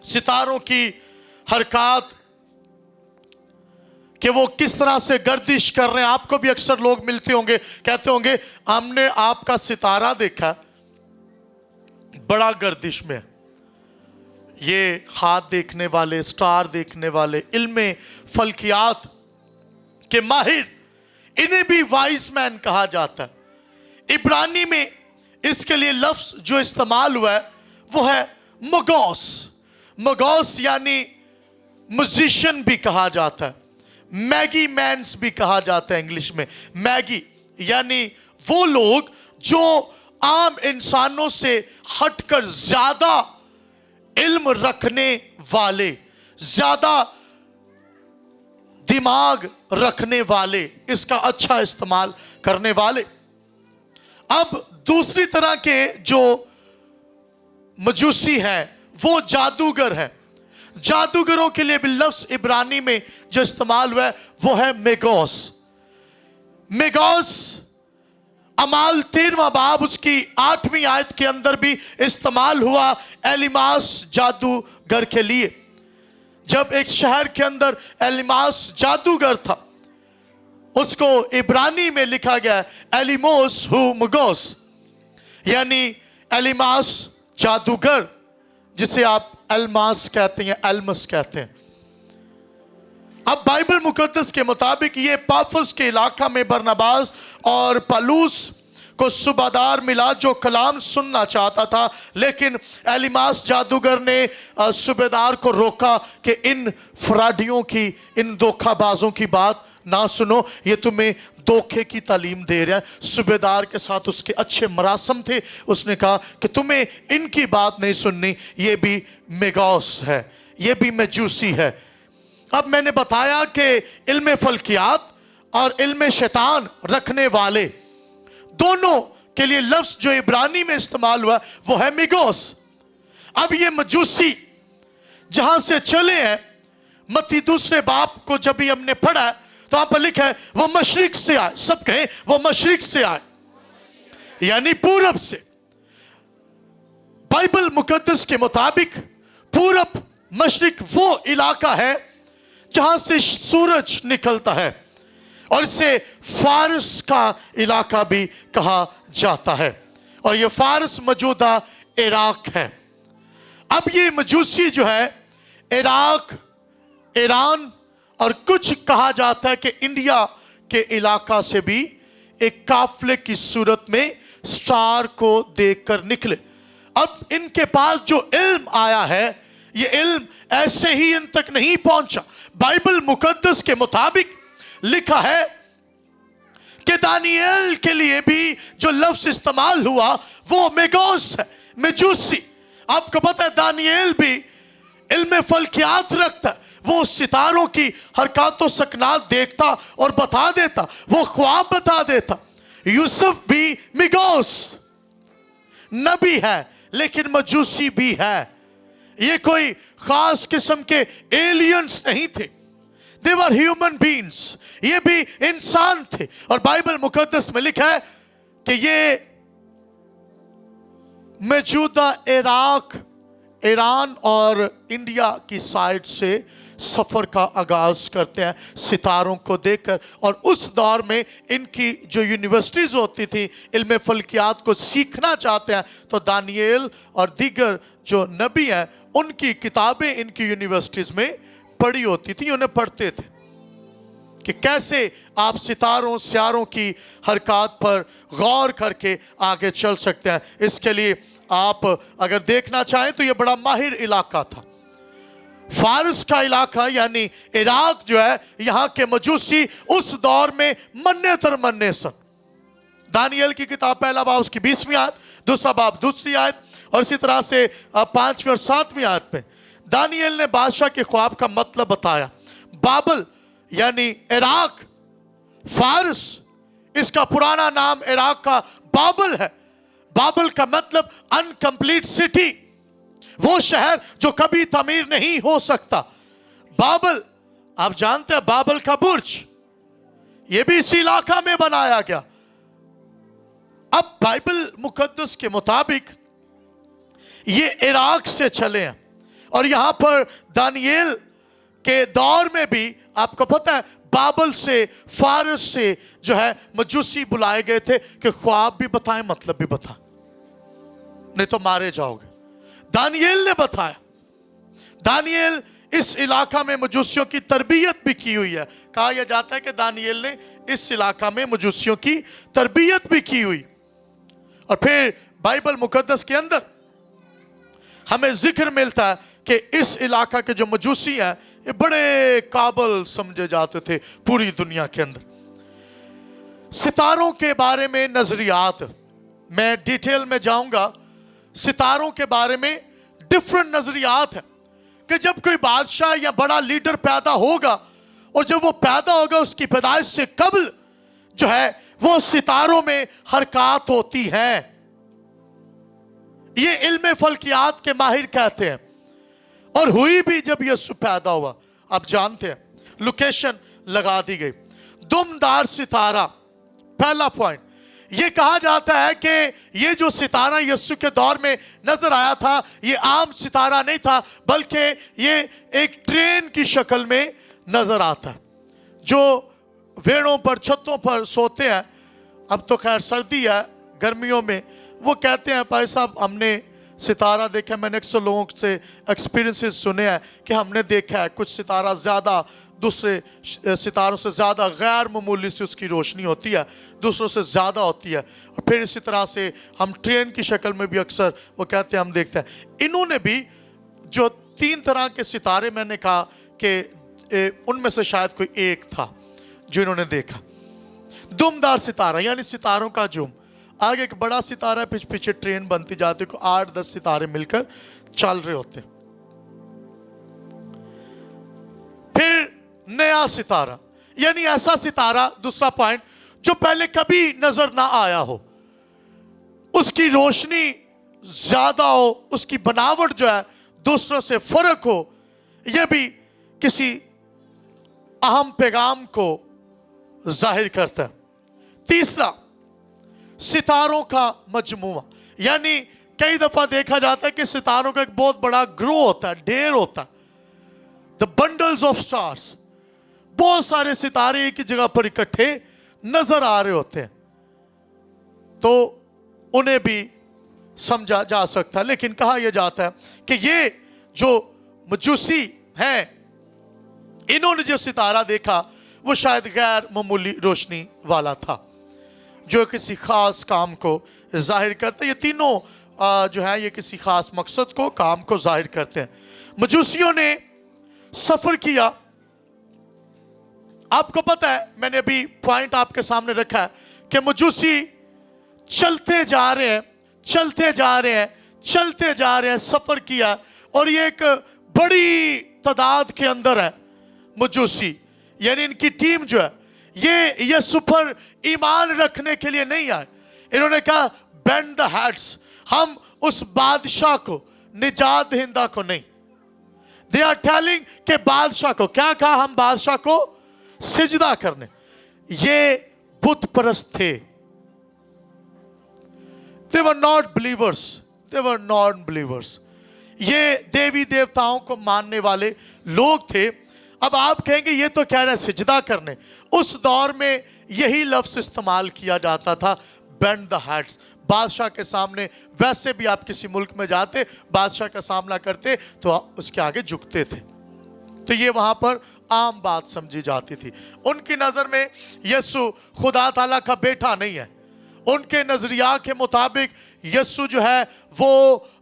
सितारों की हरकत कि वो किस तरह से गर्दिश कर रहे हैं। आपको भी अक्सर लोग मिलते होंगे, कहते होंगे हमने आपका सितारा देखा, बड़ा गर्दिश में। ये हाथ देखने वाले, स्टार देखने वाले, इल्म फल्कियात के माहिर, इन्हें भी वाइज मैन कहा जाता है। इब्रानी में इसके लिए लफ्ज जो इस्तेमाल हुआ है वो है मगोस। मगोस यानी म्यूजिशियन भी कहा जाता है, मैगी मैन्स भी कहा जाता है इंग्लिश में। मैगी यानी वो लोग जो आम इंसानों से हटकर ज्यादा इल्म रखने वाले, ज्यादा दिमाग रखने वाले, इसका अच्छा इस्तेमाल करने वाले। अब दूसरी तरह के जो मजूसी हैं वो जादूगर है। जादूगरों के लिए भी लफ्ज इब्रानी में जो इस्तेमाल हुआ है वो है मेगोस। मेगोस अमाल 13वां बाब उसकी 8वीं आयत के अंदर भी इस्तेमाल हुआ एलिमास जादूगर के लिए। जब एक शहर के अंदर एलिमास जादूगर था, उसको इब्रानी में लिखा गया एलिमोस हु मगोस, यानी एलिमास जादूगर, जिसे आप एलमास कहते हैं, एलमस कहते हैं। अब बाइबल मुकद्दस के मुताबिक ये पाफस के इलाका में बरनबास और पलूस को सूबादार मिला जो कलाम सुनना चाहता था, लेकिन एलिमास जादूगर ने सूबेदार को रोका कि इन फ्राडियों की, इन धोखाबाजों की बात ना सुनो, ये तुम्हें धोखे की तालीम दे रहा है। सूबेदार के साथ उसके अच्छे मरासम थे, उसने कहा कि तुम्हें इनकी बात नहीं सुननी, ये भी मेगोस है, ये भी मजूसी है। अब मैंने बताया कि इल्म फल्कियात और इल्म शैतान रखने वाले दोनों के लिए लफ्ज जो इब्रानी में इस्तेमाल हुआ वो है मेगोस। अब ये मजूसी जहां से चले हैं, मत्ती 2 बाब को जब भी हमने पढ़ा है तो वहां पर लिखा है वो मशरिक से आए। सब कहें वो मशरिक से आए, यानी पूरब से। बाइबल मुकद्दस के मुताबिक पूरब मशरिक वो इलाका है जहां से सूरज निकलता है, और इसे फारस का इलाका भी कहा जाता है, और ये फारस मौजूदा इराक है। अब ये मजूसी जो है इराक, ईरान और कुछ कहा जाता है कि इंडिया के इलाका से भी एक काफले की सूरत में स्टार को देखकर निकले। अब इनके पास जो इल्म आया है, ये इल्म ऐसे ही इन तक नहीं पहुंचा। बाइबल मुकद्दस के मुताबिक लिखा है कि दानियल के लिए भी जो लफ्ज इस्तेमाल हुआ वो मेगोस है, मजूसी। आपको पता है दानियल भी इल्म फल्कियात रखता है, वो सितारों की हरकतों सकनात देखता और बता देता, वो ख्वाब बता देता। यूसुफ भी मेगोस नबी है लेकिन मजूसी भी है। ये कोई खास किस्म के एलियंस नहीं थे, दे वर ह्यूमन बीइंग्स, ये भी इंसान थे। और बाइबल मुकद्दस में लिखा है कि ये मौजूदा इराक, ईरान और इंडिया की साइड से सफर का आगाज करते हैं सितारों को देखकर। और उस दौर में इनकी जो यूनिवर्सिटीज होती थी, इल्म फल्कियात को सीखना चाहते हैं तो दानियल और दीगर जो नबी हैं उनकी किताबें इनकी यूनिवर्सिटीज में पढ़ी होती थी, उन्हें पढ़ते थे कि कैसे आप सितारों स्यारों की हरकत पर गौर करके आगे चल सकते हैं। इसके लिए आप अगर देखना चाहें तो यह बड़ा माहिर इलाका था। फारस का इलाका यानी इराक जो है, यहाँ के मजूसी उस दौर में मन्ने तर मन्ने सन। दानियल की किताब पहला बाब उसकी 20वीं आयत, दूसरा बाब 2री आयत, और इसी तरह से 5वीं और 7वीं आयत में दानियल ने बादशाह के ख्वाब का मतलब बताया। बाबल यानी इराक, फारस, इसका पुराना नाम इराक का बाबल है। बाबल का मतलब अनकंप्लीट सिटी, वो शहर जो कभी तमीर नहीं हो सकता। बाबल, आप जानते हैं बाबल का बुर्ज, ये भी इसी इलाका में बनाया गया। अब बाइबल मुकद्दस के मुताबिक ये इराक से चले हैं और यहां पर दानियेल के दौर में भी आपको पता है बाबल से, फारस से जो है मजूसी बुलाए गए थे कि ख्वाब भी बताएं, मतलब भी बता, नहीं तो मारे जाओगे। दानियेल ने बताया। दानियेल इस इलाका में मजूसियों की तरबियत भी की हुई है। कहा यह जाता है कि दानियेल ने इस इलाका में मजूसियों की तरबियत भी की हुई। और फिर बाइबल मुकद्दस के अंदर हमें जिक्र मिलता है कि इस इलाका के जो मजूसी हैं ये बड़े काबिल समझे जाते थे पूरी दुनिया के अंदर। सितारों के बारे में नजरियात, मैं डिटेल में जाऊंगा। सितारों के बारे में डिफरेंट नजरियात है कि जब कोई बादशाह या बड़ा लीडर पैदा होगा और जब वो पैदा होगा उसकी पैदाइश से कबल जो है वो सितारों में हरकत होती है। ये इल्म फल्कियात के माहिर कहते हैं। और हुई भी जब यीशु पैदा हुआ, आप जानते हैं लोकेशन लगा दी गई, दुमदार सितारा। पहला पॉइंट ये कहा जाता है कि ये जो सितारा यीशु के दौर में नजर आया था ये आम सितारा नहीं था, बल्कि ये एक ट्रेन की शक्ल में नजर आता है जो वेड़ों पर, छतों पर सोते हैं। अब तो खैर सर्दी है, गर्मियों में वो कहते हैं भाई साहब हमने सितारा देखा। मैंने अक्सर लोगों से एक्सपीरियंसेस सुने हैं कि हमने देखा है कुछ सितारा ज़्यादा दूसरे सितारों से ज़्यादा गैर मामूली से उसकी रोशनी होती है, दूसरों से ज़्यादा होती है। और फिर इसी तरह से हम ट्रेन की शक्ल में भी अक्सर वो कहते हैं हम देखते हैं। इन्होंने भी जो 3 तरह के सितारे मैंने कहा कि उनमें से शायद कोई एक था जो इन्होंने देखा। दुमदार सितारा यानी सितारों का जुम, आगे एक बड़ा सितारा है, पीछे ट्रेन बनती जाती है, 8-10 सितारे मिलकर चल रहे होते। फिर नया सितारा यानी ऐसा सितारा, दूसरा पॉइंट, जो पहले कभी नजर ना आया हो, उसकी रोशनी ज्यादा हो, उसकी बनावट जो है दूसरों से फर्क हो, यह भी किसी अहम पैगाम को जाहिर करता है। तीसरा सितारों का मजमुआ, यानी कई दफा देखा जाता है कि सितारों का एक बहुत बड़ा ग्रो होता है, ढेर होता है, द बंडल्स ऑफ स्टार्स। बहुत सारे सितारे एक ही जगह पर इकट्ठे नजर आ रहे होते हैं, तो उन्हें भी समझा जा सकता है। लेकिन कहा यह जाता है कि ये जो मजूसी हैं इन्होंने जो सितारा देखा वो शायद गैर मामूली रोशनी वाला था जो किसी खास काम को जाहिर करते हैं। ये तीनों जो है ये किसी खास मकसद को, काम को जाहिर करते हैं। मजूसियों ने सफर किया। आपको पता है, मैंने अभी पॉइंट आपके सामने रखा है कि मजूसी चलते जा रहे हैं, चलते जा रहे हैं, चलते जा रहे हैं, सफर किया। और ये एक बड़ी तादाद के अंदर है मजूसी, यानी इनकी टीम जो है ये यीशु पर ईमान रखने के लिए नहीं आए। इन्होंने कहा बेंड द हेड्स, हम उस बादशाह को, निजात दहिंदा को नहीं। दे आर टेलिंग के बादशाह को, क्या कहा, हम बादशाह को सिजदा करने। ये बुत परस्त थे। They were not believers, they were non believers. ये देवी देवताओं को मानने वाले लोग थे। अब आप कहेंगे ये तो कह रहे हैं सिजदा करने। उस दौर में यही लफ्ज इस्तेमाल किया जाता था, बेंड द हेड्स। बादशाह के सामने, वैसे भी आप किसी मुल्क में जाते, बादशाह का सामना करते तो उसके आगे झुकते थे, तो ये वहां पर आम बात समझी जाती थी। उनकी नजर में यीशु खुदा ताला का बेटा नहीं है। उनके नजरिया के मुताबिक यीशु जो है वो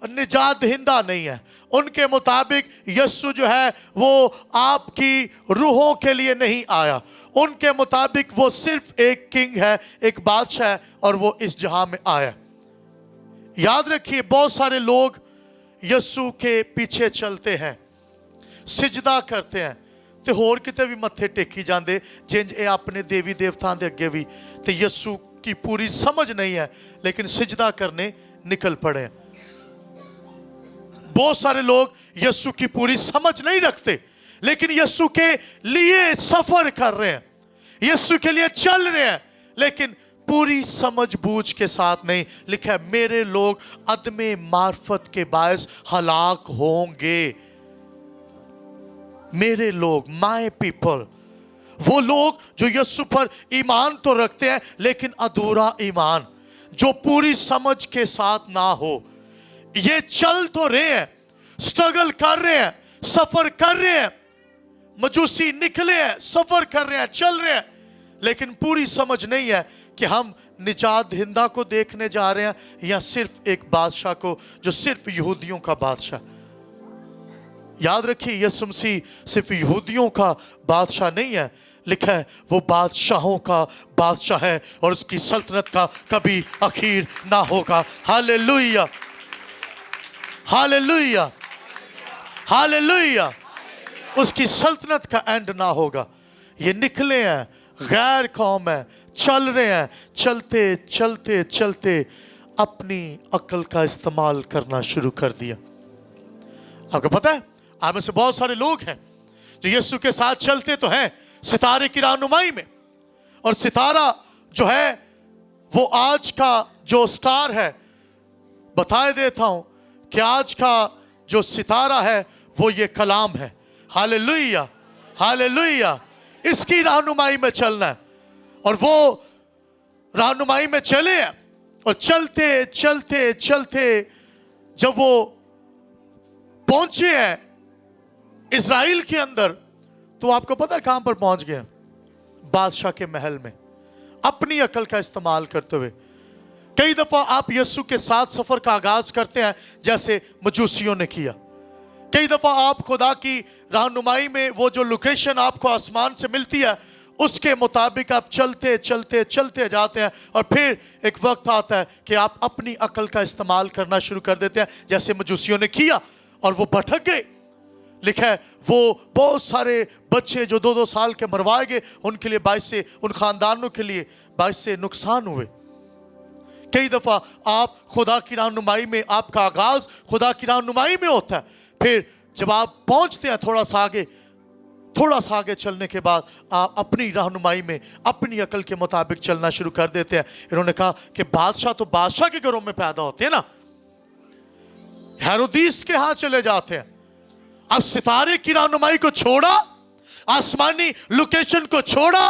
निजात दहिंदा नहीं है। उनके मुताबिक यीशु जो है वो आपकी रूहों के लिए नहीं आया। उनके मुताबिक वो सिर्फ एक किंग है, एक बादशाह है, और वो इस जहां में आया। याद रखिए, बहुत सारे लोग यीशु के पीछे चलते हैं, सिजदा करते हैं, ते होर किते भी मत्थे टेकी जांदे जिंज ए अपने देवी देवतां दे अगे भी, ते यीशु की पूरी समझ नहीं है लेकिन सिजदा करने निकल पड़े हैं। बहुत सारे लोग यीशु की पूरी समझ नहीं रखते लेकिन यीशु के लिए सफर कर रहे हैं, यीशु के लिए चल रहे हैं, लेकिन पूरी समझ बूझ के साथ नहीं। लिखा है मेरे लोग अदमे मार्फत के बायस हलाक होंगे। मेरे लोग, माय पीपल, वो लोग जो यीशु पर ईमान तो रखते हैं लेकिन अधूरा ईमान, जो पूरी समझ के साथ ना हो। ये चल तो रहे हैं, स्ट्रगल कर रहे हैं, सफर कर रहे हैं, मजूसी निकले हैं, सफर कर रहे हैं, चल रहे हैं, लेकिन पूरी समझ नहीं है कि हम निजात हिंदा को देखने जा रहे हैं या सिर्फ एक बादशाह को जो सिर्फ यहूदियों का बादशाह। याद रखिए, यीशु मसीह सिर्फ यहूदियों का बादशाह नहीं है, लिखा है वो बादशाहों का बादशाह है और उसकी सल्तनत का कभी आखिर ना होगा। Hallelujah, hallelujah, hallelujah. उसकी सल्तनत का एंड ना होगा। ये निकले हैं, गैर कौम है, चल रहे हैं, चलते चलते चलते अपनी अक्ल का इस्तेमाल करना शुरू कर दिया। आपको पता है, आप में से बहुत सारे लोग हैं जो यीशु के साथ चलते तो हैं सितारे की रहनुमाई में, और सितारा जो है वो आज का जो स्टार है, बताए देता हूं कि आज का जो सितारा है वो ये कलाम है। Hallelujah, hallelujah. इसकी रहनुमाई में चलना है, और वो रहनुमाई में चले हैं, और चलते चलते चलते जब वो पहुंचे हैं इज़राइल के अंदर, तो आपको पता है कहां पर पहुंच गए? बादशाह के महल में, अपनी अकल का इस्तेमाल करते हुए। कई दफा आप यीशु के साथ सफर का आगाज करते हैं जैसे मजूसियों ने किया। कई दफा आप खुदा की रहनुमाई में वो जो लोकेशन आपको आसमान से मिलती है उसके मुताबिक आप चलते चलते चलते जाते हैं, और फिर एक वक्त आता है कि आप अपनी अकल का इस्तेमाल करना शुरू कर देते हैं जैसे मजूसियों ने किया, और वो भटक गए। लिखा है वो बहुत सारे बच्चे जो 2-2 साल के मरवाए गए, उनके लिए बाइस से, उन खानदानों के लिए बाइस से नुकसान हुए। कई दफा आप खुदा की रहनुमाई में, आपका आगाज खुदा की रहनुमाई में होता है, फिर जब आप पहुंचते हैं थोड़ा सा आगे चलने के बाद आप अपनी रहनुमाई में अपनी अकल के मुताबिक चलना शुरू कर देते हैं। इन्होंने कहा कि बादशाह तो बादशाह के घरों में पैदा होते हैं ना, हेरोदिस के यहां चले जाते हैं। अब सितारे की रहनुमाई को छोड़ा, आसमानी लोकेशन को छोड़ा,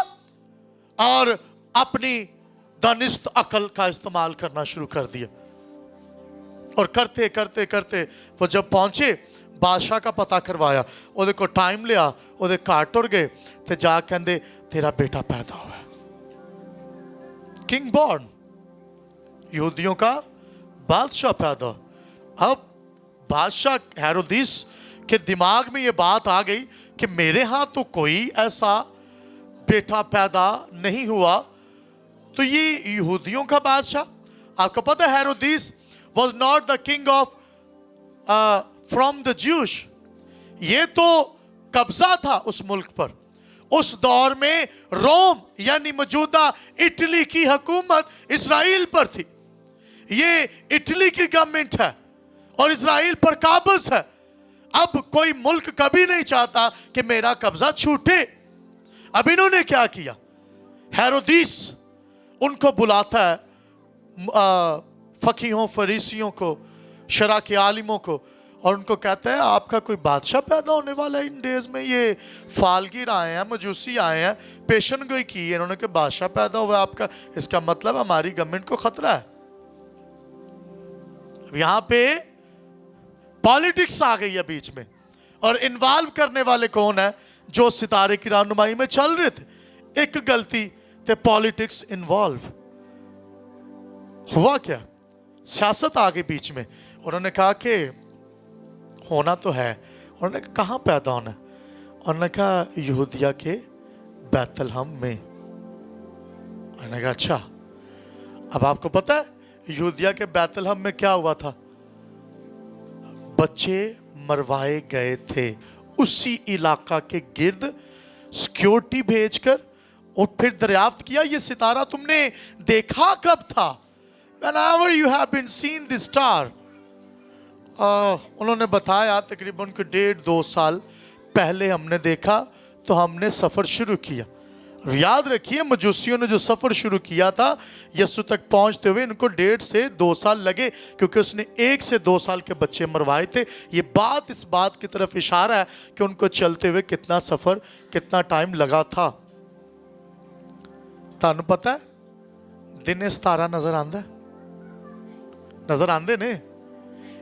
और अपनी दानिस्त अकल का इस्तेमाल करना शुरू कर दिया। और करते करते करते वो जब पहुंचे, बादशाह का पता करवाया, ਉਹਦੇ को टाइम लिया, ਉਹਦੇ घर टुर गए, तो जा कहते तेरा बेटा पैदा हुआ, किंग बॉर्न, यहूदियों का बादशाह पैदा। अब बादशाह हेरोदिस के दिमाग में ये बात आ गई कि मेरे यहाँ तो कोई ऐसा बेटा पैदा नहीं हुआ, तो ये यहूदियों का बादशाह। आपको पता है Herod was not the king of from the Jews, ये तो कब्जा था उस मुल्क पर। उस दौर में रोम यानी मौजूदा इटली की हुकूमत इजराइल पर थी। ये इटली की गवर्नमेंट है और इजराइल पर काबज है। अब कोई मुल्क कभी नहीं चाहता कि मेरा कब्जा छूटे। अब इन्होंने क्या किया, हेरोदिस उनको बुलाता है, फकीहों फरीसियों को, शरा के आलिमों को, और उनको कहता है आपका कोई बादशाह पैदा होने वाला है इन डेज में। ये फालगिर आए हैं, मजूसी आए हैं, पेशन गोई की है, इन्होंने कहा बादशाह पैदा हुआ आपका, इसका मतलब हमारी गवर्नमेंट को खतरा है। यहां पे पॉलिटिक्स आ गई है बीच में, और इन्वॉल्व करने वाले कौन है? जो सितारे की रहनुमाई में चल रहे थे। एक गलती ते पॉलिटिक्स इन्वॉल्व हुआ। क्या सियासत आ गई बीच में। उन्होंने कहा कि होना तो है। उन्होंने कहा कहाँ पैदा होना है? उन्होंने कहा यहूदिया के बैतलहम में। उन्होंने कहा अच्छा। अब आपको पता है यहूदिया के बैतलहम में क्या हुआ था? बच्चे मरवाए गए थे उसी इलाका के गिर्द, सिक्योरिटी भेजकर, और फिर दरियाफ्त किया ये सितारा तुमने देखा कब था? Whenever you have been seen this star, उन्होंने बताया तकरीबन 1.5-2 साल पहले हमने देखा, तो हमने सफ़र शुरू किया। याद रखिए मजूसियों ने जो सफर शुरू किया था यीशु तक पहुंचते हुए इनको 1.5 से 2 साल लगे, क्योंकि उसने 1 से 2 साल के बच्चे मरवाए थे। ये बात इस बात की तरफ इशारा है कि उनको चलते हुए कितना सफर, कितना टाइम लगा था। तानू पता है दिने 17 नजर आंदा, नजर आंदे ने,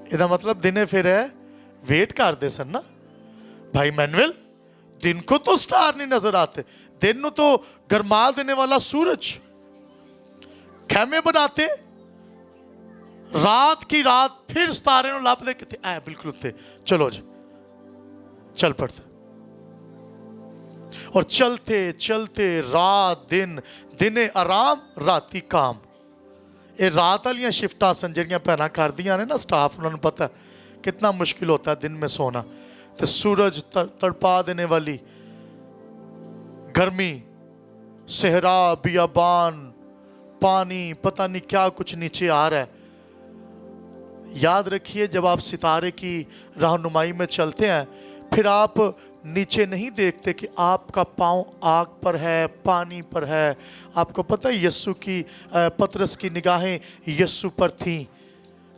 ਇਹਦਾ मतलब दिने फिर है वेट करते सन ना भाई मैनुअल, दिन को तो स्टार नहीं नजर आते, दिन को तो गर्मा देने वाला सूरज। खेमे बनाते, रात की रात फिर सितारे नु लभदे किते ऐ बिल्कुल उत्ते, चलो जी चल पड़ते। और चलते चलते रात दिन, दिने आराम राती काम। ये रात वाली शिफ्टां सन जिहड़ियां भैनां करदियां ने ना स्टाफ, उन्होंने पता कितना मुश्किल होता है दिन में सोना। तो सूरज तड़पा देने वाली गर्मी, सहरा, बियाबान, पानी, पता नहीं क्या कुछ नीचे आ रहा है। याद रखिए जब आप सितारे की रहनुमाई में चलते हैं फिर आप नीचे नहीं देखते कि आपका पाँव आग पर है, पानी पर है। आपको पता है यीशु की पतरस की निगाहें यीशु पर थीं,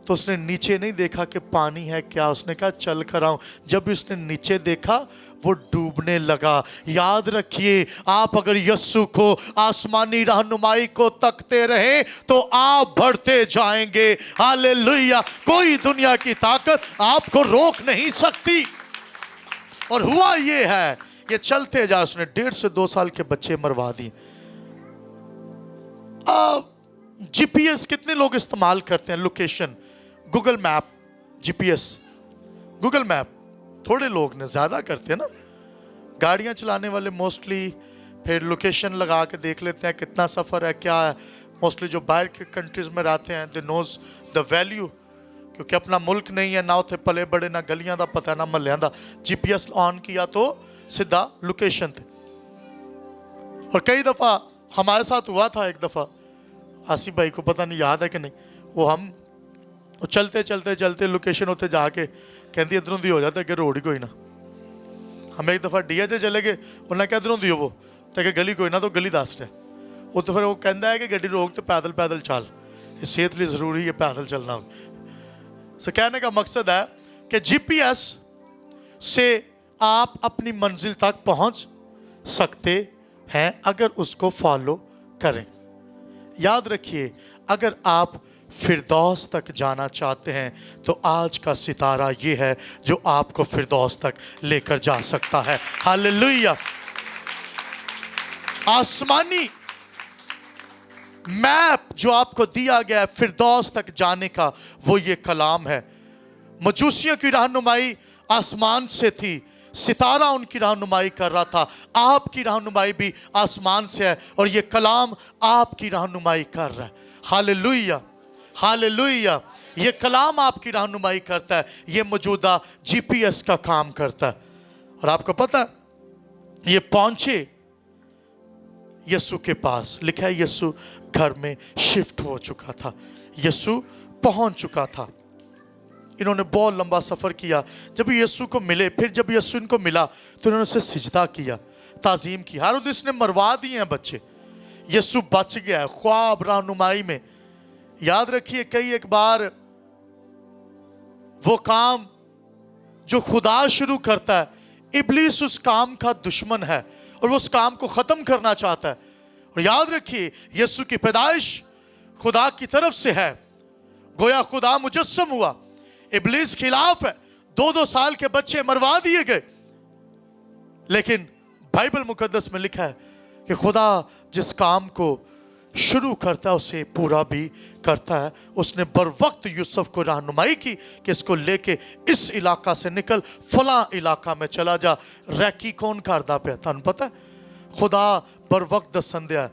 तो उसने नीचे नहीं देखा कि पानी है क्या, उसने कहा चल कर आऊं। जब उसने नीचे देखा वो डूबने लगा। याद रखिए आप अगर यीशु को, आसमानी रहनुमाई को तकते रहे तो आप बढ़ते जाएंगे। हालेलुया। कोई दुनिया की ताकत आपको रोक नहीं सकती। और हुआ ये है, ये चलते जा, उसने 1.5 से 2 साल के बच्चे मरवा दिए। जीपीएस कितने लोग इस्तेमाल करते हैं? Location, Google map, GPS, Google map थोड़े लोग ने, ज़्यादा करते हैं ना। गाड़ियां चलाने वाले मोस्टली फिर लोकेशन लगा के देख लेते हैं कितना सफ़र है, क्या है। मोस्टली जो बाहर के कंट्रीज़ में रहते हैं दे नोज द वैल्यू, क्योंकि अपना मुल्क नहीं है ना, उत्थे पले बड़े ना गलियां दा पता ना महल्लियां दा। जीपीएस ऑन किया तो सीधा लोकेशन थे। और कई दफ़ा हमारे साथ हुआ था, एक दफ़ा आसिफ भाई को पता नहीं याद है कि नहीं, वो चलते चलते चलते लोकेशन उत्ते जाके कहती इधरों दी हो जाता कि रोड ही कोई ना। हम एक दफ़ा डीए से चले गए, उन्हें कहा इधरों दी हो वो, तो कि गली कोई ना, तो गली दस रहा। वो तो फिर वो कहता है कि गड्डी रोक तो पैदल पैदल चल, ये सेहत लिए ज़रूरी है पैदल चलना। सो कहने का मकसद है कि जीपीएस से आप अपनी मंजिल तक पहुंच सकते हैं अगर उसको फॉलो करें। याद रखिए अगर आप फिरदौस तक जाना चाहते हैं तो आज का सितारा ये है जो आपको फिरदौस तक लेकर जा सकता है। हालेलुया। आसमानी मैप जो आपको दिया गया है फिरदौस तक जाने का, वो ये कलाम है। मजूसियों की रहनुमाई आसमान से थी, सितारा उनकी रहनुमाई कर रहा था। आपकी रहनुमाई भी आसमान से है और ये कलाम आपकी रहनुमाई कर रहा है। Hallelujah, hallelujah. ये कलाम आपकी रहनुमाई करता है, ये मौजूदा जीपीएस का काम करता है। और आपको पता है ये पहुंचे यीशु के पास, लिखा है यीशु घर में शिफ्ट हो चुका था, यीशु पहुंच चुका था। इन्होंने बहुत लंबा सफ़र किया। जब यीशु को मिले, फिर जब यीशु इनको मिला तो इन्होंने उसे सिजदा किया, ताज़ीम की। हेरोदेस ने मरवा दिए हैं बच्चे, यीशु बच गया है ख्वाब रहनुमाई में। याद रखिए कई एक बार वो काम जो खुदा शुरू करता है, इब्लीस उस काम का दुश्मन है और वो उस काम को ख़त्म करना चाहता है। और याद रखिए यीशु की पैदाइश खुदा की तरफ से है, गोया खुदा मुजस्सम हुआ, इब्लीस खिलाफ है। 2-2 साल के बच्चे मरवा दिए गए। लेकिन बाइबल मुकद्दस में लिखा है कि खुदा जिस काम को शुरू करता है उसे पूरा भी करता है। उसने बर वक्त यूसुफ को रहनुमाई की कि इसको लेके इस इलाका से निकल फला इलाका में चला जा। रैकी कौन करदा पे थानू पता है? खुदा बर वक्त दसन दिया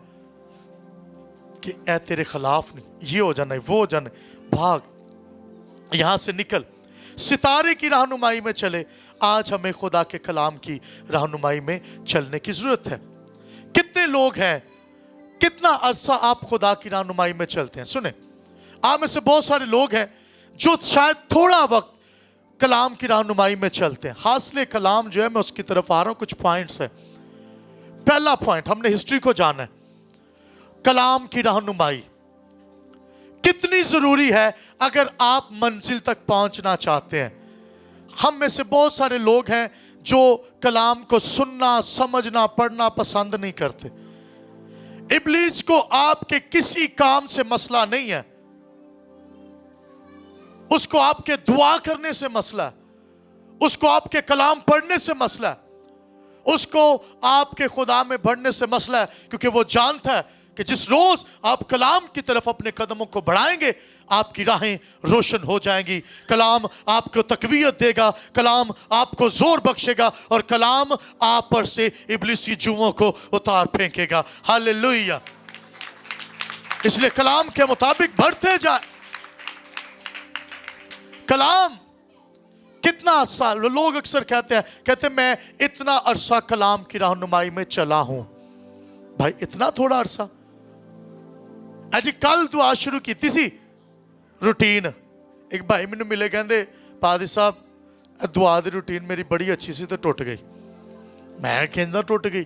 कि ऐ तेरे खिलाफ नहीं, ये हो जाना वो हो जाना, भाग यहां से निकल। सितारे की रहनुमाई में चले। आज हमें खुदा के कलाम की रहनुमाई में चलने की जरूरत है। कितने लोग हैं, कितना अरसा आप खुदा की रहनुमाई में चलते हैं? सुने, आप में से बहुत सारे लोग हैं जो शायद थोड़ा वक्त कलाम की रहनुमाई में चलते हैं। हासिल कलाम जो है, मैं उसकी तरफ आ रहा हूं, कुछ पॉइंट्स हैं। पहला पॉइंट, हमने हिस्ट्री को जाना है। कलाम की रहनुमाई कितनी जरूरी है अगर आप मंजिल तक पहुंचना चाहते हैं। हम में से बहुत सारे लोग हैं जो कलाम को सुनना, समझना, पढ़ना पसंद नहीं करते। इब्लीस को आपके किसी काम से मसला नहीं है, उसको आपके दुआ करने से मसला है, उसको आपके कलाम पढ़ने से मसला है, उसको आपके खुदा में बढ़ने से मसला है, क्योंकि वो जानता है कि जिस रोज आप कलाम की तरफ अपने कदमों को बढ़ाएंगे आपकी राहें रोशन हो जाएंगी। कलाम आपको तकवीयत देगा, कलाम आपको जोर बख्शेगा और कलाम आप पर से इब्लीसी जुओं को उतार फेंकेगा। हालेलुया। इसलिए कलाम के मुताबिक बढ़ते जाए। कलाम कितना साल, लोग अक्सर कहते हैं मैं इतना अरसा कलाम की रहनुमाई में चला हूं। भाई इतना थोड़ा अरसा। अजी कल दुआ शुरू की सी रूटीन, एक भाई मैनू मिले कहते पादी साहब दुआ दी रूटीन मेरी बड़ी अच्छी सी तो टुट गई। मैं कहता टुट गई,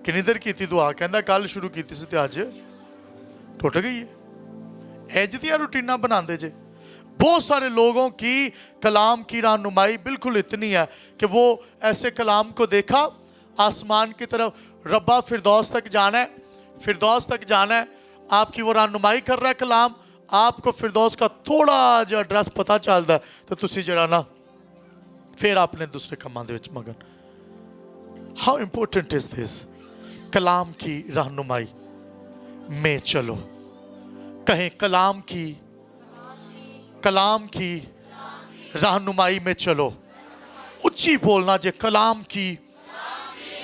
किन्नी देर की दुआ, कहता कल शुरू की सी तो अज टुट गई है। इंज दियां रूटीना बनाते जे। बहुत सारे लोगों की कलाम की रहनुमाई बिल्कुल इतनी है कि वो ऐसे कलाम को देखा आसमान की तरफ, रब्बा फिरदौस तक जाना है, फिरदौस तक जाना है, आपकी वो रहनुमाई कर रहा है कलाम, आपको फिरदौस का थोड़ा जिहा एड्रैस पता चलता है तो तुसी जरा ना फिर आपने दूसरे कामां दे विच मगन। How important is this? कलाम की रहनुमाई में चलो। कहें कलाम की रहनुमाई में चलो। ऊंची बोलना जे, कलाम की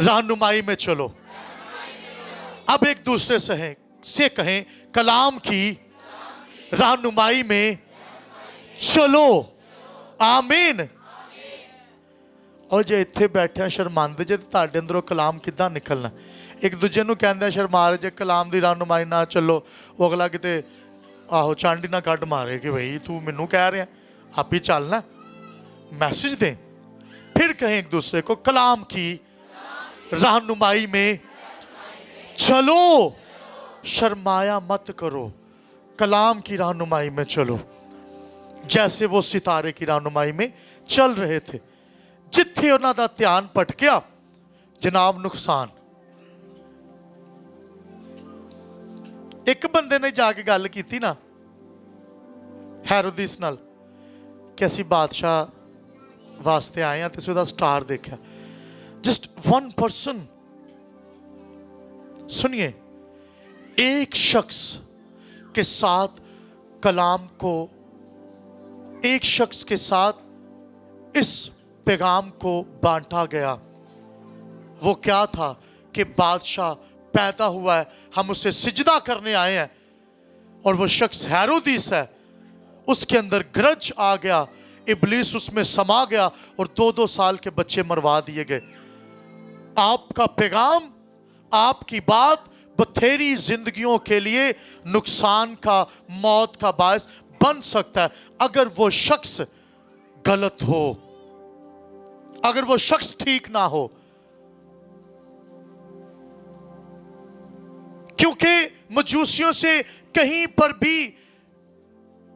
रहनुमाई में चलो। अब एक दूसरे से कहें कलाम की रहनुमाई में चलो। आमीन। और जे इत्थे बैठे शर्मांदे जे तुहाडे अंदरों कलाम किद्दां निकलना? एक दूजे नूं कहंदे शर्मा जे कलाम दी रहनुमाई ना चलो, वो अगला किते आहो चांडी ना कट मारे कि भाई तू मैनू कह रहा, आप ही चलना। मैसेज दें। फिर कहें एक दूसरे को कलाम की रहनुमाई में चलो। शर्माया मत करो, कलाम की रहनुमाई में चलो। जैसे वो सितारे की रहनुमाई में चल रहे थे, जिथे उन्हां दा ध्यान भटकिया जनाब नुकसान। एक बंदे ने जाके गल की ना हेरोदिस नाल कि असी बादशाह वास्ते आए हैं, तो उसदा स्टार देखा। Just one person. सुनिए, एक शख्स के साथ कलाम को, एक शख्स के साथ इस पैगाम को बांटा गया। वो क्या था कि बादशाह पैदा हुआ है, हम उसे सिजदा करने आए हैं, और वो शख्स हेरोदिस है। उसके अंदर ग्रज आ गया, इब्लीस उसमें समा गया और 2-2 साल के बच्चे मरवा दिए गए। आपका पैगाम, आपकी बात बथेरी जिंदगियों के लिए नुकसान का, मौत का बायस बन सकता है अगर वो शख्स गलत हो, अगर वो शख्स ठीक ना हो। क्योंकि मजूसियों से कहीं पर भी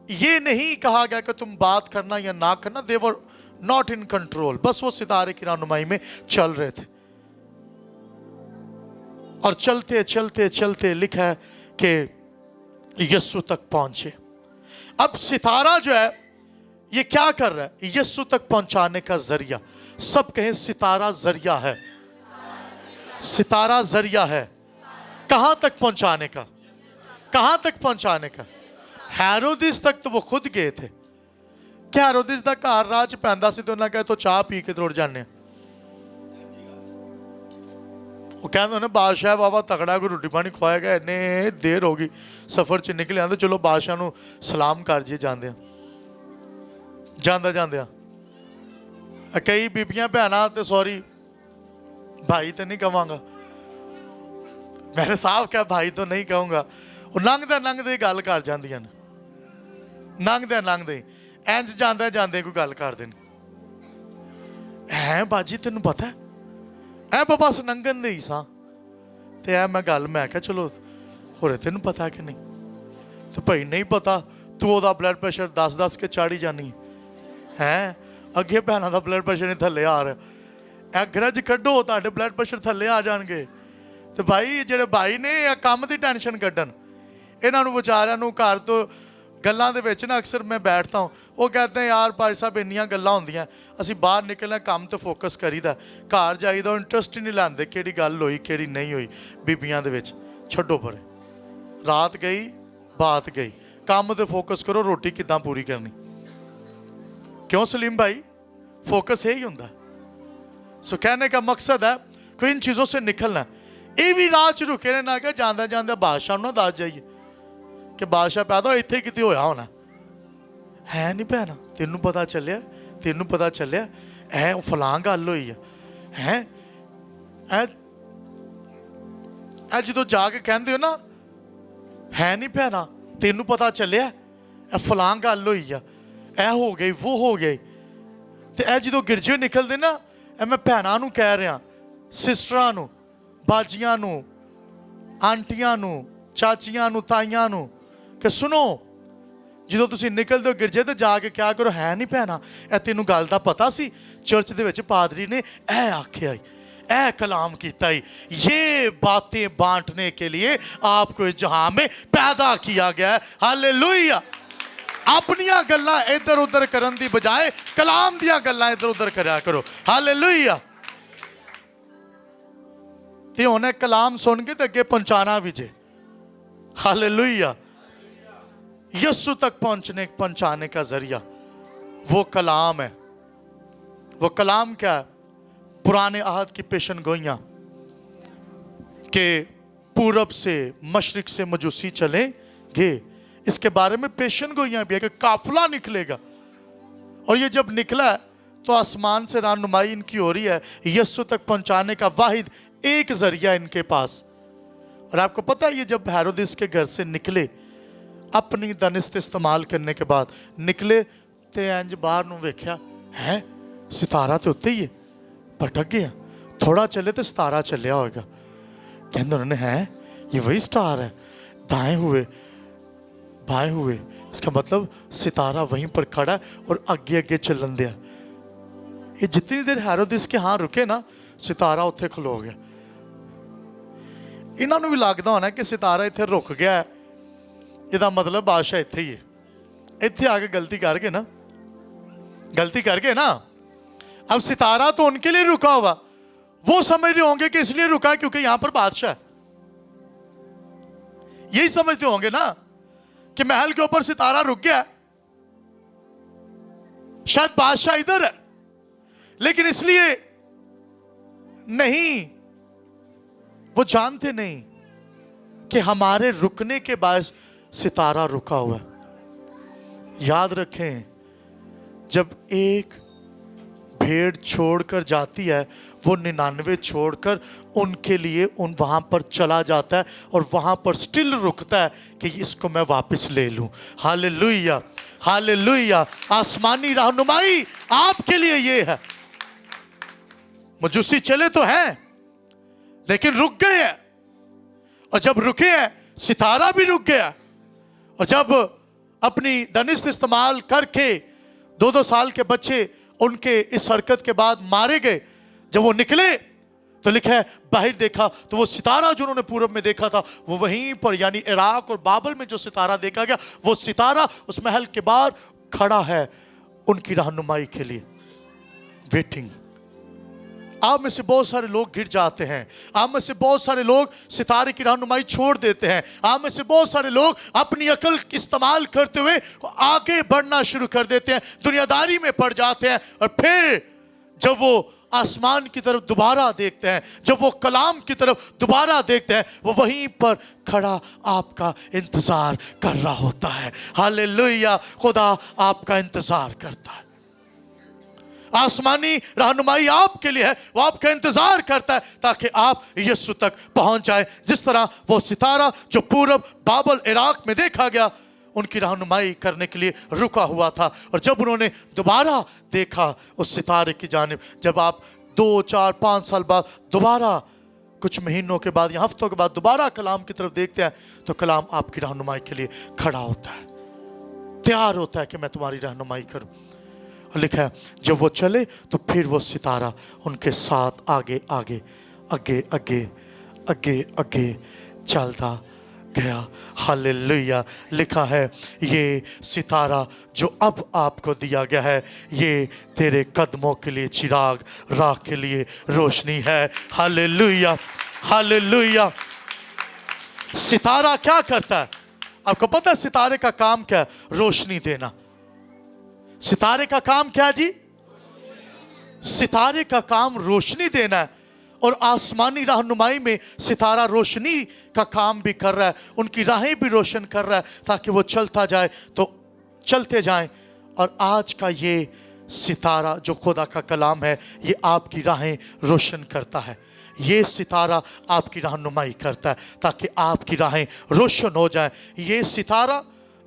ये नहीं कहा गया कि तुम बात करना या ना करना। दे वर नॉट इन कंट्रोल। बस वो सितारे की रहनुमाई में चल रहे थे, और चलते चलते चलते लिखा है कि यस्सु तक पहुंचे। अब सितारा जो है ये क्या कर रहा है? यस्सु तक पहुंचाने का जरिया। सब कहें सितारा जरिया है। सितारा जरिया है। कहां तक पहुंचाने का? कहां तक पहुंचाने का? हेरोदिस तक तो वो खुद गए थे। क्या हेरोदिस दा घर राह च पैंदा सी तो उन्हें कहा तो चाह पी के तुर जाने। वो कहते उन्हें बादशाह बाबा तगड़ा कोई रोटी पानी खवाएगा, इन्ने देर होगी सफर च निकले आते, चलो बादशाह नू सलाम कर जी जाते जांदा। कई बीबियां भैनां तो सॉरी भाई तो नहीं कहवांगा, मैंने साफ कहा भाई तो नहीं कहूँगा। वो लंघदे गल कर जांदियां ने, लंघदे इंज जांदे कोई गल कर देनी। है बाजी तेन पता है ऐ बाबा अस लंघन दे ही सां, ਤੇ ਐ ਮੈਂ ਗੱਲ ਮੈਂ ਕਿਹਾ ਚਲੋ ਹੋਰੇ ਤੈਨੂੰ ਪਤਾ ਕਿ ਨਹੀਂ? ਤੇ ਭਾਈ ਨਹੀਂ ਪਤਾ, ਤੂੰ ਉਹਦਾ ਬਲੱਡ ਪ੍ਰੈਸ਼ਰ 10 ਕੇ ਚਾੜੀ ਜਾਨੀ ਹੈ। ਅੱਗੇ ਭੈਣਾਂ ਦਾ ਬਲੱਡ ਪ੍ਰੈਸ਼ਰ ਨਹੀਂ ਥੱਲੇ ਆ ਰਿਹਾ, ਇਹ ਗਰਜ ਕੱਢੋ ਤੁਹਾਡੇ ਬਲੱਡ ਪ੍ਰੈਸ਼ਰ ਥੱਲੇ ਆ ਜਾਣਗੇ। ਤੇ ਭਾਈ ਜਿਹੜੇ ਭਾਈ ਨੇ ਇਹ ਕੰਮ ਦੀ ਟੈਨਸ਼ਨ ਕੱਢਣ, ਇਹਨਾਂ ਨੂੰ ਵਿਚਾਰਿਆਂ ਨੂੰ ਘਰ ਤੋਂ ਗੱਲਾਂ ਦੇ ਵਿੱਚ ਨਾ ਅਕਸਰ ਮੈਂ ਬੈਠਦਾ ਹਾਂ, ਉਹ ਕਹਿੰਦੇ ਯਾਰ ਭਾਈ ਸਾਹਿਬ ਇੰਨੀਆਂ ਗੱਲਾਂ ਹੁੰਦੀਆਂ, ਅਸੀਂ ਬਾਹਰ ਨਿਕਲਣਾ ਕੰਮ ਤੇ ਫੋਕਸ ਕਰੀਦਾ, ਘਰ ਜਾਈਦਾ ਇੰਟਰਸਟ ਹੀ ਨਹੀਂ ਲੈਂਦੇ ਕਿਹੜੀ ਗੱਲ ਹੋਈ ਕਿਹੜੀ ਨਹੀਂ ਹੋਈ ਬੀਬੀਆਂ ਦੇ ਵਿੱਚ। ਛੱਡੋ ਪਰੇ, ਰਾਤ ਗਈ ਬਾਤ ਗਈ, ਕੰਮ ਤੇ ਫੋਕਸ ਕਰੋ, ਰੋਟੀ ਕਿੱਦਾਂ ਪੂਰੀ ਕਰਨੀ। क्यों सलीम भाई? फोकस यही होता है। सो कहने का मकसद है कि इन चीज़ों से निकलना। ये भी राह च रुके ने ना कि जांदा जांदा बादशाह नूं ना दस जाइए कि बादशाह पैदा इत्थे किते होया होना है नहीं भैना, तेनू पता चलिया, तेनू पता चलिया ऐ फलां गल होई है ऐ जो जाके कहंदे हो ना है नहीं भैना, तेनू पता चलिया ऐ फलां गल होई है, ऐ हो गई वो हो गई। तो ऐ जो गिरजे निकलते ना, ऐ मैं भैनों नूं कह रहा, सिस्टरां नूं, बाजियां नूं, आंटियां नूं, चाचियां नूं, ताइयां नूं कि सुनो, जो तुसीं निकलते हो गिरजे तो जाके क्या करो, है नहीं भैना ऐ तैनूं गल दा पता सी चर्च दे विच पादरी ने ऐ आख्या ऐ कलाम कीता, ये बातें बांटने के लिए आपको इस जहां में पैदा किया गया है। हालेलुया। अपनियां गल्लां इधर उधर करन दी बजाय कलाम दियां गल्लां इधर उधर करया करो। हालेलुया। ते हुण कलाम सुन के ते अगे पहुंचाना भी जे। हालेलुया। यीशु तक पहुंचाने का जरिया वो कलाम है। वो कलाम क्या है? पुराने आहद की पेशन गोइयां के पूरब से मशरिक से मजूसी चलेंगे, इसके बारे में पेशन गोइयां भी है कि काफिला निकलेगा। और ये जब निकला तो आसमान से रहनुमाई इनकी हो रही है, यीशु तक पहुंचाने का वाहिद एक जरिया इनके पास। और आपको पता है ये जब हेरोदिस के घर से निकले, अपनी दानिस्त इस्तेमाल करने के बाद निकले, तो इंज बाहर नूं वेख्या है सितारा तो उत्ते ही है, भटक गया, थोड़ा चले तो सितारा चलिया होगा। कहते उन्होंने है ये वही स्टार है, दाएं हुए बाएं हुए, इसका मतलब सितारा वहीं पर खड़ा है और आगे आगे चलन दिया। ये जितनी देर हेरोदिस के हाँ रुके ना, सितारा उत्थे खलो गया। इन्होंने भी लगता होना कि सितारा इत्थे रुक गया है, इसका मतलब बादशाह इत्थे ही है। इत्थे आके गलती करके ना, गलती करके ना, अब सितारा तो उनके लिए रुका हुआ, वो समझ रहे होंगे कि इसलिए रुका क्योंकि यहां पर बादशाह है। यही समझते होंगे ना कि महल के ऊपर सितारा रुक गया, शायद बादशाह इधर है, लेकिन इसलिए नहीं, वो जानते नहीं कि हमारे रुकने के बायस सितारा रुका हुआ है। याद रखें, जब एक भेड़ छोड़कर जाती है, वो 99 छोड़कर उनके लिए वहाँ पर चला जाता है और वहाँ पर स्टिल रुकता है कि इसको मैं वापस ले लूँ। Hallelujah, hallelujah. आसमानी रहनुमाई आपके लिए ये है। मजूसी चले तो हैं लेकिन रुक गए हैं, और जब रुके हैं सितारा भी रुक गया। और जब अपनी दानिस्त इस्तेमाल करके 2-2 साल के बच्चे उनके इस हरकत के बाद मारे गए, जब वो निकले तो लिखा है बाहर देखा तो वो सितारा जो उन्होंने पूरब में देखा था वो वहीं पर, यानी इराक और बाबल में जो सितारा देखा गया, वो सितारा उस महल के बाहर खड़ा है उनकी रहनुमाई के लिए, वेटिंग। आप में से बहुत सारे लोग गिर जाते हैं, आप में से बहुत सारे लोग सितारे की रहनुमाई छोड़ देते हैं, आप में से बहुत सारे लोग अपनी अकल इस्तेमाल करते हुए आगे बढ़ना शुरू कर देते हैं, दुनियादारी में पड़ जाते हैं। और फिर जब वो आसमान की तरफ दोबारा देखते हैं, जब वो कलाम की तरफ दोबारा देखते हैं, वो वहीं पर खड़ा आपका इंतजार कर रहा होता है। हालेलुया। खुदा आपका इंतजार करता है। आसमानी रहनुमाई आपके लिए है, वो आपका इंतजार करता है ताकि आप यीशु तक पहुंच जाए। जिस तरह वो सितारा जो पूरब बाबल इराक में देखा गया, उनकी रहनुमाई करने के लिए रुका हुआ था। और जब उन्होंने दोबारा देखा उस सितारे की जानिब, जब आप 2, 4, 5 साल बाद दोबारा कुछ महीनों के बाद या हफ्तों के बाद दोबारा कलाम की तरफ देखते हैं तो कलाम आपकी रहनुमाई के लिए खड़ा होता है, तैयार होता है कि मैं तुम्हारी रहनुमाई करूं। और लिखा है जब वो चले तो फिर वो सितारा उनके साथ आगे आगे आगे आगे आगे आगे चलता गया। हालेलुया। लिखा है ये सितारा जो अब आपको दिया गया है ये तेरे कदमों के लिए चिराग, राह के लिए रोशनी है। Hallelujah hallelujah. सितारा क्या करता है? आपको पता है सितारे का काम क्या है? रोशनी देना। सितारे का काम क्या है जी? सितारे का काम रोशनी देना है। और आसमानी रहनुमाई में सितारा रोशनी का काम भी कर रहा है, उनकी राहें भी रोशन कर रहा है ताकि वो चलता जाए तो चलते जाएं। और आज का ये सितारा जो खुदा का कलाम है ये आपकी राहें रोशन करता है। ये सितारा आपकी रहनुमाई करता है ताकि आपकी राहें रोशन हो जाएं। ये सितारा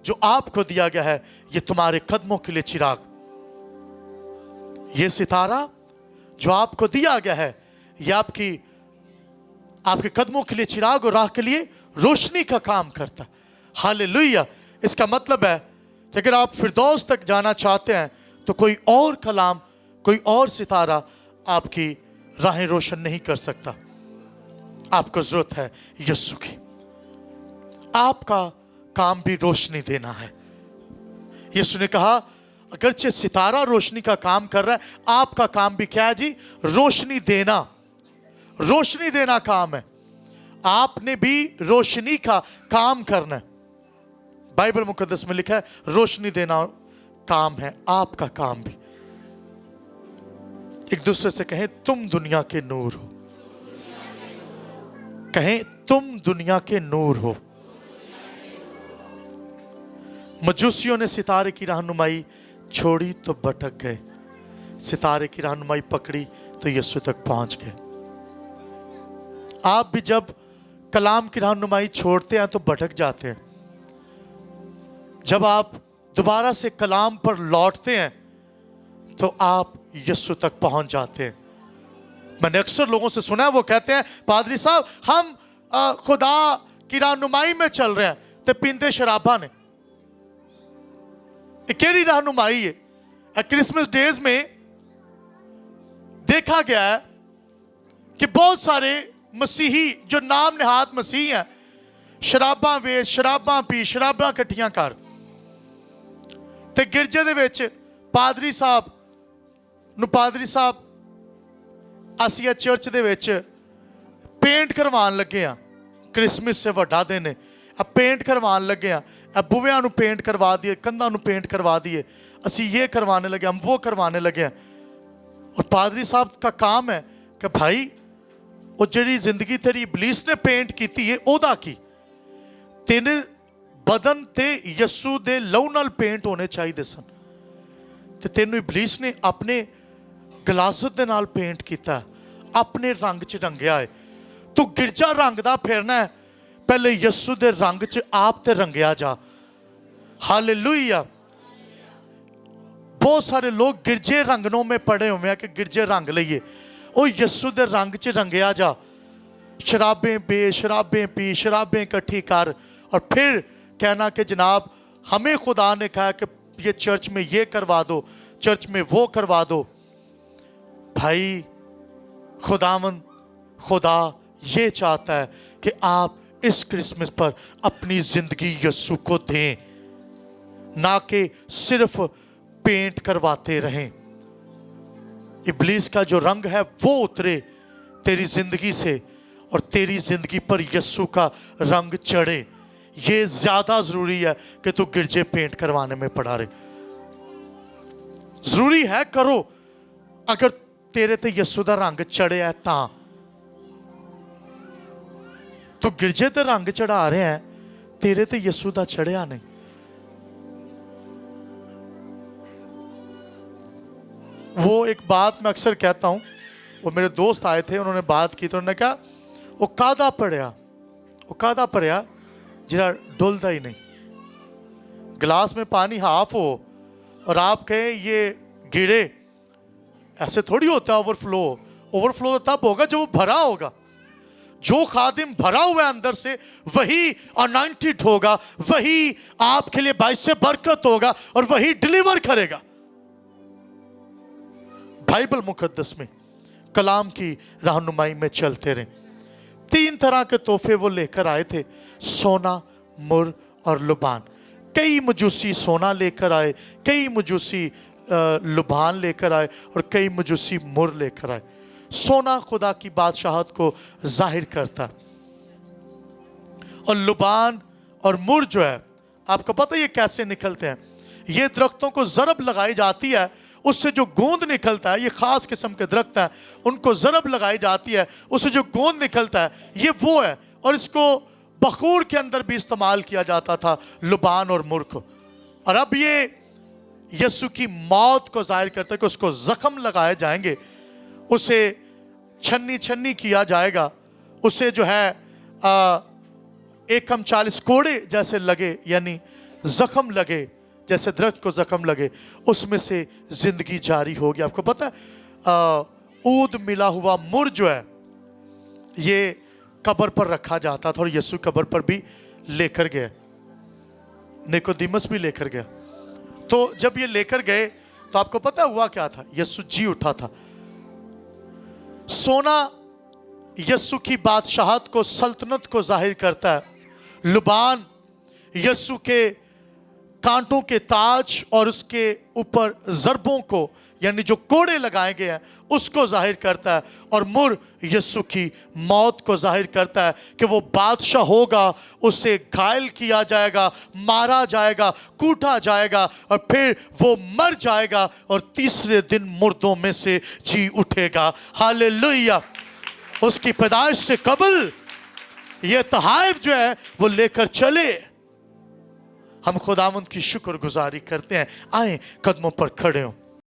जो आपको दिया गया है ये तुम्हारे कदमों के लिए चिराग, ये सितारा जो आपको दिया गया है ये आपके कदमों के लिए चिराग और राह के लिए रोशनी का काम करता है। हालेलुया। इसका मतलब है कि अगर आप फिरदौस तक जाना चाहते हैं तो कोई और कलाम, कोई और सितारा आपकी राहें रोशन नहीं कर सकता। आपको जरूरत है यीशु की। आपका काम भी रोशनी देना है। यीशु ने कहा अगरचे सितारा रोशनी का काम कर रहा है, आपका काम भी क्या है जी? रोशनी देना। रोशनी देना काम है। आपने भी रोशनी का काम करना है। बाइबल मुकद्दस में लिखा है रोशनी देना काम है आपका काम भी। एक दूसरे से कहें तुम दुनिया के नूर हो। कहें तुम दुनिया के नूर हो। मजूसियों ने सितारे की रहनुमाई छोड़ी तो भटक गए, सितारे की रहनुमाई पकड़ी तो यीशु तक पहुंच गए। आप भी जब कलाम की रहनुमाई छोड़ते हैं तो भटक जाते हैं। जब आप दोबारा से कलाम पर लौटते हैं तो आप यीशु तक पहुंच जाते हैं। मैंने अक्सर लोगों से सुना है वो कहते हैं पादरी साहब हम खुदा की रहनुमाई में चल रहे हैं ते पींदे शराबा ने। केरी रहनुमाई है। क्रिसमस डेज में देखा गया है कि बहुत सारे मसीही जो नाम निहात मसीह हैं शराबां ਵੇਚ, शराबां पी, शराबां ਇਕੱਠੀਆਂ कर ਤੇ गिरजे ਦੇ ਵਿੱਚ ਪਾਦਰੀ ਸਾਹਿਬ ਨੂੰ ਪਾਦਰੀ ਸਾਹਿਬ ਅਸੀਂ ਚਰਚ ਦੇ ਵਿੱਚ ਪੇਂਟ ਕਰਵਾਉਣ ਲੱਗੇ ਆ। क्रिसमस से ਵੱਡਾ ਦਿਨ ਹੈ। अब पेंट करवाने लगे हैं, अब बुविया ਨੂੰ पेंट करवा दिए, कंधा ਨੂੰ पेंट करवा दिए, असी ये करवाने लगे, हम वो करवाने लगे हैं। और पादरी साहब का काम है कि भाई वो जी जिंदगी तेरी इबलीस ने पेंट की है ओदा की तेरे बदन ते यस्सू दे लहू नाल पेंट होने चाहिए सन ते तेनू इबलीस ने अपने गलासत दे नाल पेंट किया, अपने रंग च रंगया है। तू गिरजा रंगदा फिरना है, पहले यस्सू दे रंग च आप ते रंगया जा। हालेलुया। बहुत सारे लोग गिरजे रंगनों में पड़े हुए हैं कि गिरजे रंग लइए। ओ यस्सू दे रंग च रंगया जा। शराबें बे, शराबें पी, शराबें इकट्ठी कर और फिर कहना कि जनाब हमें खुदा ने कहा कि ये चर्च में ये करवा दो, चर्च में वो करवा दो। भाई खुदा ये चाहता है कि आप इस क्रिसमस पर अपनी जिंदगी यीशु को दें, ना कि सिर्फ पेंट करवाते रहें। इब्लीस का जो रंग है वो उतरे तेरी जिंदगी से और तेरी जिंदगी पर यीशु का रंग चढ़े। ये ज्यादा जरूरी है कि तू गिरजे पेंट करवाने में पड़ा रहे। जरूरी है करो, अगर तेरे ते यीशु दा रंग चढ़े है तां। तो गिरजे ते रंग चढ़ा रहे हैं, तेरे ते यीशु दा चढ़िया नहीं। वो एक बात मैं अक्सर कहता हूं, वो मेरे दोस्त आए थे, उन्होंने बात की तो उन्होंने कहा वो कादा पड़िया जरा डुलता ही नहीं। गिलास में पानी हाफ हो और आप कहें ये गिरे, ऐसे थोड़ी होता है। ओवरफ्लो तो तब होगा जब वो भरा होगा। जो खादिम भरा हुआ है अंदर से वही अनॉइंटेड होगा, वही आपके लिए बाइस से बरकत होगा और वही डिलीवर करेगा। बाइबल मुकद्दस में कलाम की रहनुमाई में चलते रहे। 3 तरह के तोहफे वो लेकर आए थे, सोना, मुर और लुबान। कई मजूसी सोना लेकर आए, कई मजूसी लुबान लेकर आए और कई मजूसी मुर लेकर आए। सोना खुदा की बादशाहत को जाहिर करता है और लुबान और मुर जो है, आपको पता है ये कैसे निकलते हैं? ये दरख्तों को ज़रब लगाई जाती है, उससे जो गोंद निकलता है, ये खास किस्म के दरख्त हैं, उनको ज़रब लगाई जाती है, उससे जो गोंद निकलता है ये वो है। और इसको बखूर के अंदर भी इस्तेमाल किया जाता था, लुबान और मुर को। और अब ये यीशु की मौत को जाहिर करता है कि उसको जख्म लगाए जाएंगे, उसे छन्नी छन्नी किया जाएगा, उसे जो है एकम 40 कोड़े जैसे लगे, यानी जख्म लगे, जैसे दरख्त को जख्म लगे, उसमें से जिंदगी जारी होगी। आपको पता है ऊद मिला हुआ मुर जो है ये कब्र पर रखा जाता था और यीशु कब्र पर भी लेकर गए, निकोदेमुस भी लेकर गया। तो जब ये लेकर गए तो आपको पता हुआ क्या था? यीशु जी उठा था। सोना यीशु की बादशाहत को, सल्तनत को जाहिर करता है। लुबान यीशु के कांटों के ताज और उसके ऊपर ज़रबों को, यानी जो कोड़े लगाए गए हैं, उसको जाहिर करता है। और मुर यीशु की मौत को जाहिर करता है कि वो बादशाह होगा, उसे घायल किया जाएगा, मारा जाएगा, कूटा जाएगा और फिर वो मर जाएगा और तीसरे दिन मुर्दों में से जी उठेगा। हालेलुया। उसकी पैदाइश से कबल ये तहाइफ जो है वो लेकर चले। हम खुदावंद की शुक्रगुजारी करते हैं। आए कदमों पर खड़े हों।